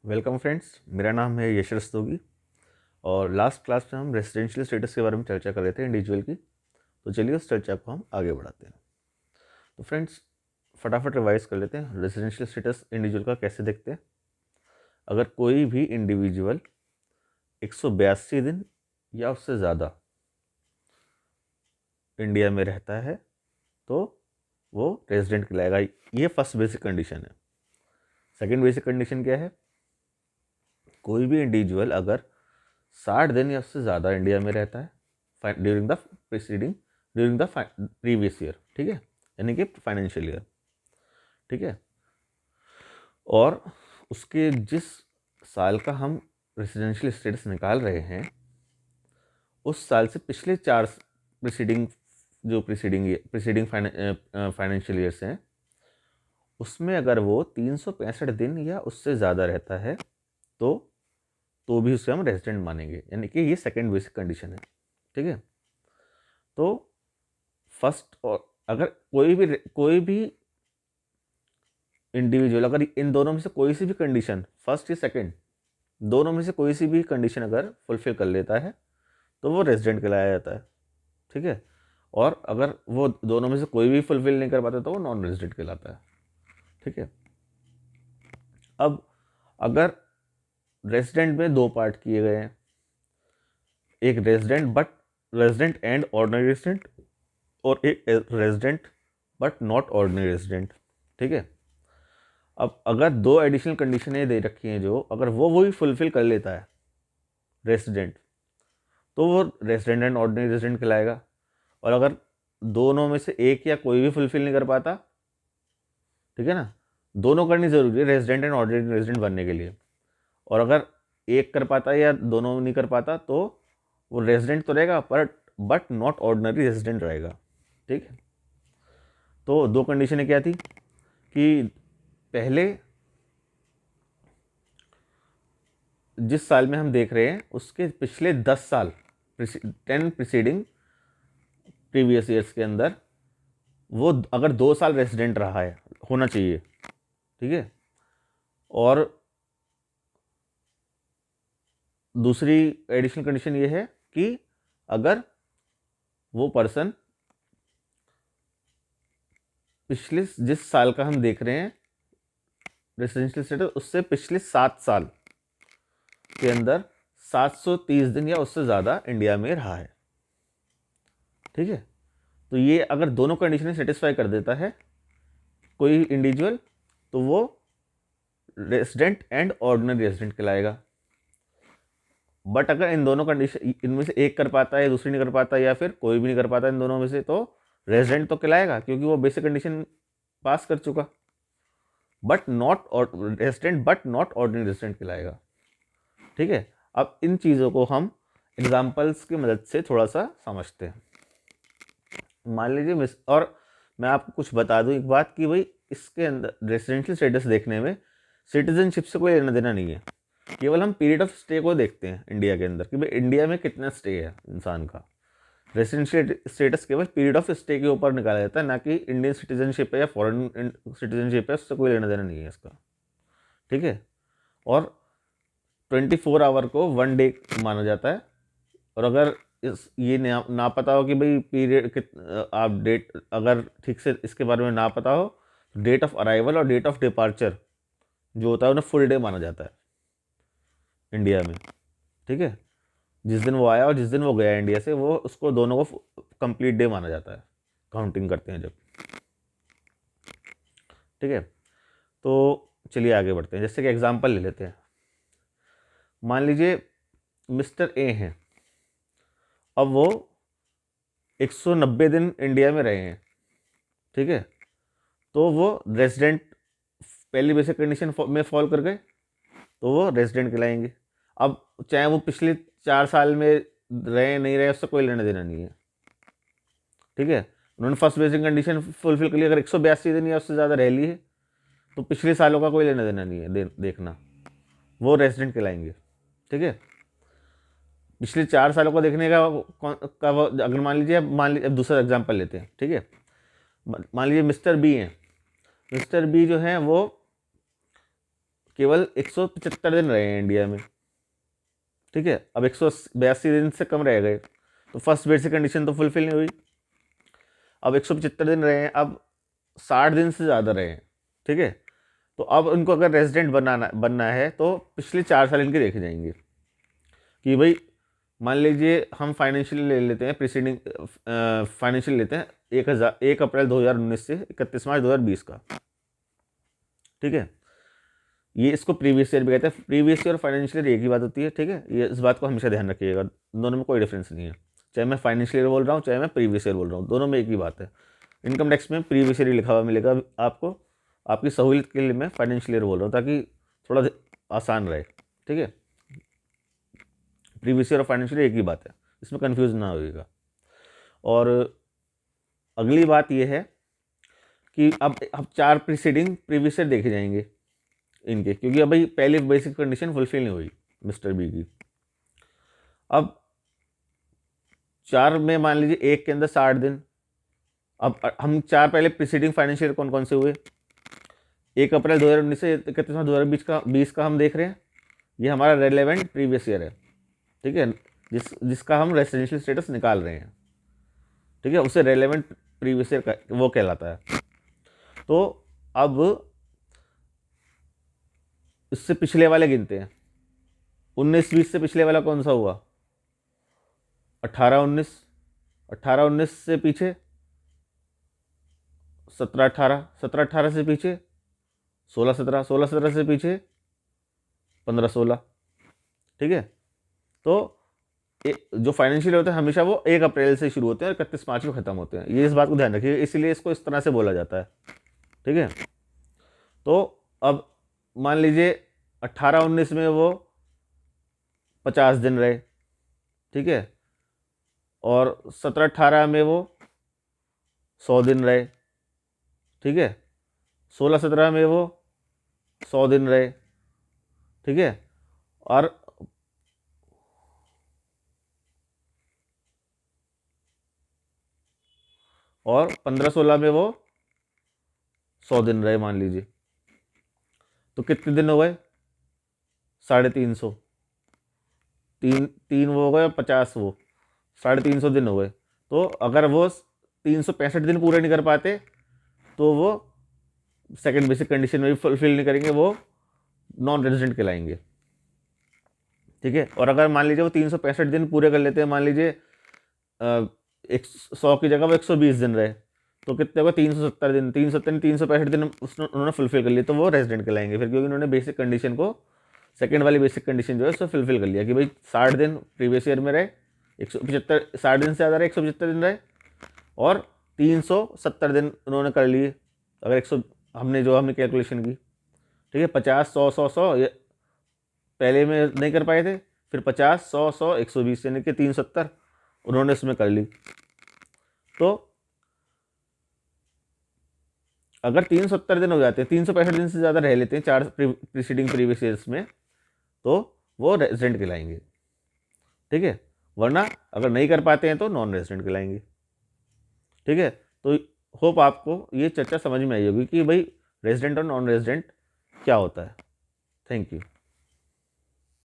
Welcome friends, मेरा नाम है यश रस्तोगी और लास्ट क्लास में हम रेसिडेंशियल स्टेटस के बारे में चर्चा कर रहे थे इंडिविजुअल की। तो चलिए उस चर्चा को हम आगे बढ़ाते हैं। तो फ्रेंड्स, फटाफट रिवाइज कर लेते हैं रेसिडेंशियल स्टेटस इंडिविजुअल का कैसे देखते हैं। अगर कोई भी इंडिविजुअल 182 दिन या उससे ज़्यादा इंडिया में रहता है तो वो रेजिडेंट कहलाएगा। ये फर्स्ट बेसिक कंडीशन है। सेकेंड बेसिक कंडीशन क्या है? कोई भी इंडिविजुअल अगर 60 दिन या उससे ज़्यादा इंडिया में रहता है ड्यूरिंग द प्रीवियस ईयर, ठीक है, यानी कि फाइनेंशियल ईयर, ठीक है, और उसके जिस साल का हम रेसिडेंशियल स्टेटस निकाल रहे हैं उस साल से पिछले 4 प्रीसीडिंग फाइनेंशियल ईयर्स हैं, उसमें अगर वो 365 दिन या उससे ज़्यादा रहता है तो भी उसे हम रेजिडेंट मानेंगे, यानी कि ये सेकेंड बेसिक कंडीशन है, ठीक है। तो फर्स्ट, और अगर कोई भी इंडिविजुअल अगर इन दोनों में से कोई सी भी कंडीशन, फर्स्ट या सेकेंड, दोनों में से कोई सी भी कंडीशन अगर फुलफिल कर लेता है तो वो रेजिडेंट कहलाया जाता है, ठीक है। और अगर वो दोनों में से कोई भी फुलफिल नहीं कर पाता तो वो नॉन रेजिडेंट कहलाता है, ठीक है। अब अगर रेजिडेंट में दो पार्ट किए गए हैं, एक रेजिडेंट एंड ऑर्डिनरी रेजिडेंट और एक resident but not ordinary resident, ठीक है। अब अगर दो एडिशनल कंडीशनें दे रखी हैं, जो अगर वो भी फुलफिल कर लेता है रेजिडेंट तो वो रेजिडेंट एंड ऑर्डिनरी रेजिडेंट कहलाएगा। और अगर दोनों में से एक या कोई भी फुलफिल नहीं कर पाता, ठीक है ना, दोनों करनी ज़रूरी है रेजिडेंट एंड ऑर्डिनरी रेजिडेंट बनने के लिए, और अगर एक कर पाता है या दोनों नहीं कर पाता तो वो रेजिडेंट तो रहेगा बट नॉट ऑर्डिनरी रेजिडेंट रहेगा, ठीक है। तो दो कंडीशनें क्या थी कि पहले जिस साल में हम देख रहे हैं उसके पिछले 10 साल 10 प्रीसीडिंग प्रीवियस ईयर्स के अंदर वो अगर 2 साल रेजिडेंट रहा है, होना चाहिए, ठीक है। और दूसरी एडिशनल कंडीशन ये है कि अगर वो पर्सन पिछले जिस साल का हम देख रहे हैं रेसिडेंशियल स्टेटस उससे पिछले 7 साल के अंदर 730 दिन या उससे ज़्यादा इंडिया में रहा है, ठीक है। तो ये अगर दोनों कंडीशनें सेटिस्फाई कर देता है कोई इंडिविजुअल तो वो रेजिडेंट एंड ऑर्डिनरी रेजिडेंट कहलाएगा। बट अगर इन दोनों कंडीशन इनमें से एक कर पाता है, दूसरी नहीं कर पाता, या फिर कोई भी नहीं कर पाता इन दोनों में से, तो रेजिडेंट तो कहलाएगा क्योंकि वो बेसिक कंडीशन पास कर चुका, but not resident but not ordinary resident कहलाएगा, ठीक है। अब इन चीज़ों को हम एग्जाम्पल्स की मदद से थोड़ा सा समझते हैं। मान लीजिए और मैं आपको कुछ बता दूं एक बात कि भाई इसके अंदर रेसिडेंशियल स्टेटस देखने में सिटीजनशिप से कोई लेना देना नहीं है, केवल हम पीरियड ऑफ स्टे को देखते हैं इंडिया के अंदर कि भाई इंडिया में कितना स्टे है इंसान का। रेसिडेंशियल स्टेटस केवल पीरियड ऑफ स्टे के ऊपर निकाला जाता है, ना कि इंडियन सिटीजनशिप है या फॉरेन सिटीजनशिप है, उससे कोई लेना देना नहीं है इसका, ठीक है। और 24 आवर को 1 डे माना जाता है। और अगर ये ना पता हो कि भाई पीरियड आप डेट अगर ठीक से इसके बारे में ना पता हो तो डेट ऑफ अराइवल और डेट ऑफ डिपार्चर जो होता है उन्हें फुल डे माना जाता है इंडिया में, ठीक है। जिस दिन वो आया और जिस दिन वो गया इंडिया से, वो उसको दोनों को कंप्लीट डे माना जाता है, काउंटिंग करते हैं जब, ठीक है। तो चलिए आगे बढ़ते हैं, जैसे कि एग्जांपल ले लेते हैं। मान लीजिए मिस्टर ए हैं, अब वो 190 दिन इंडिया में रहे हैं, ठीक है। तो वो रेजिडेंट पहली बेसिक कंडीशन में फॉल कर गए तो वो रेजिडेंट कहलाएंगे। अब चाहे वो पिछले 4 साल में रहे नहीं रहे उससे कोई लेना देना नहीं है, ठीक है। उन्होंने फर्स्ट बेसिक कंडीशन फुलफिल कर लिया, अगर 182 दिन या उससे ज़्यादा रह लिए तो पिछले सालों का कोई लेना देना नहीं है, देखना, वो रेजिडेंट कहलाएंगे, ठीक है। पिछले 4 सालों को देखने का वो अगर मान लीजिए अब दूसरा एग्जाम्पल लेते हैं, ठीक है। मान लीजिए मिस्टर बी हैं, मिस्टर बी जो है वो केवल 175 दिन रहे हैं इंडिया में, ठीक है। अब 182 दिन से कम रह गए, तो फर्स्ट बेसिक कंडीशन तो फुलफिल नहीं हुई। अब 175 दिन रहे हैं, अब 60 दिन से ज़्यादा रहे हैं, ठीक है। तो अब उनको अगर रेजिडेंट बनना है तो पिछले 4 साल इनके देखे जाएंगे कि भाई मान लीजिए हम फाइनेंशियल ले लेते हैं, प्रीसीडिंग फाइनेंशियल लेते हैं 1 अप्रैल 2019 से 31 मार्च 2020 का, ठीक है। ये इसको प्रीवियस ईयर भी कहते हैं। प्रीवियस ईयर और फाइनेंशियल ईयर एक ही बात होती है, ठीक है। ये इस बात को हमेशा ध्यान रखिएगा, दोनों में कोई डिफरेंस नहीं है। चाहे मैं फाइनेंशियल ईयर बोल रहा हूँ, चाहे मैं प्रीवियस ईयर बोल रहा हूँ, दोनों में एक ही बात है। इनकम टैक्स में प्रीवियस ईयर लिखा हुआ मिलेगा आपको, आपकी सहूलियत के लिए मैं फाइनेंशियल ईयर बोल रहा हूँ ताकि थोड़ा आसान रहे, ठीक है। प्रीवियस ईयर और फाइनेंशियल ईयर एक ही बात है, इसमें कन्फ्यूज ना होइएगा। और अगली बात यह है कि अब 4 प्रीसीडिंग प्रीवियस ईयर देखे जाएंगे इनके, क्योंकि अब भाई पहली बेसिक कंडीशन फुलफिल नहीं हुई मिस्टर बी की। अब 4 में मान लीजिए 1 के अंदर 60 दिन। अब हम 4 पहले प्रीसीडिंग फाइनेंशियल ईयर कौन कौन से हुए, 1 अप्रैल 2019 से 31 मार्च 2020 का हम देख रहे हैं। ये हमारा रेलेवेंट प्रीवियस ईयर है, ठीक है, जिसका हम रेसिडेंशियल स्टेटस निकाल रहे हैं, ठीक है। उसे रेलेवेंट प्रीवियस ईयर का वो कहलाता है। तो अब इससे पिछले वाले गिनते हैं, 19-20 से पिछले वाला कौन सा हुआ, 18-19, 18-19 से पीछे 17-18, 17-18 से पीछे 16-17, 16-17 से पीछे 15-16, ठीक है। तो जो फाइनेंशियल होते हैं हमेशा वो 1 अप्रैल से शुरू होते हैं और 31 मार्च को ख़त्म होते हैं, ये इस बात को ध्यान रखिए, इसलिए इसको इस तरह से बोला जाता है, ठीक है। तो अब मान लीजिए 18-19 में वो 50 दिन रहे, ठीक है, और 17-18 में वो 100 दिन रहे, ठीक है, 16-17 में वो 100 दिन रहे, ठीक है, और 15-16 में वो 100 दिन रहे मान लीजिए। तो कितने दिन हो गए, 350, तीन वो हो गए और 50 वो, 350 दिन हो गए। तो अगर वो 365 दिन पूरे नहीं कर पाते तो वो सेकंड बेसिक कंडीशन में भी फुलफिल नहीं करेंगे, वो नॉन रेजिडेंट कहलाएंगे, ठीक है। और अगर मान लीजिए वो 365 दिन पूरे कर लेते हैं, मान लीजिए 100 की जगह वो 120 दिन रहे, तो कितने होगा, 370 दिन, 365 दिन उन्होंने फुलफिल कर लिया, तो वो रेजिडेंट कहलाएंगे फिर, क्योंकि उन्होंने बेसिक कंडीशन को, सेकंड वाली बेसिक कंडीशन जो है उसको फुलफिल कर लिया कि भाई 60 दिन प्रीवियस ईयर में रहे, 175, 60 दिन से ज़्यादा रहे, 175 दिन रहे, और 370 दिन उन्होंने कर लिए। अगर 100 हमने कैलकुलेशन की, ठीक है, 50, 100, 100, 100 ये पहले में नहीं कर पाए थे, फिर 50, 100, 100, 120 यानी कि 370 उन्होंने इसमें कर ली। तो अगर 370 दिन हो जाते हैं, 365 दिन से ज़्यादा रह लेते हैं 4 प्रीसीडिंग प्रीवियस ईयर्स में, तो वो रेजिडेंट कहलाएंगे, ठीक है। वरना अगर नहीं कर पाते हैं तो नॉन रेजिडेंट कहलाएंगे, ठीक है। तो होप आपको ये चर्चा समझ में आई होगी कि भाई रेजिडेंट और नॉन रेजिडेंट क्या होता है। Thank you.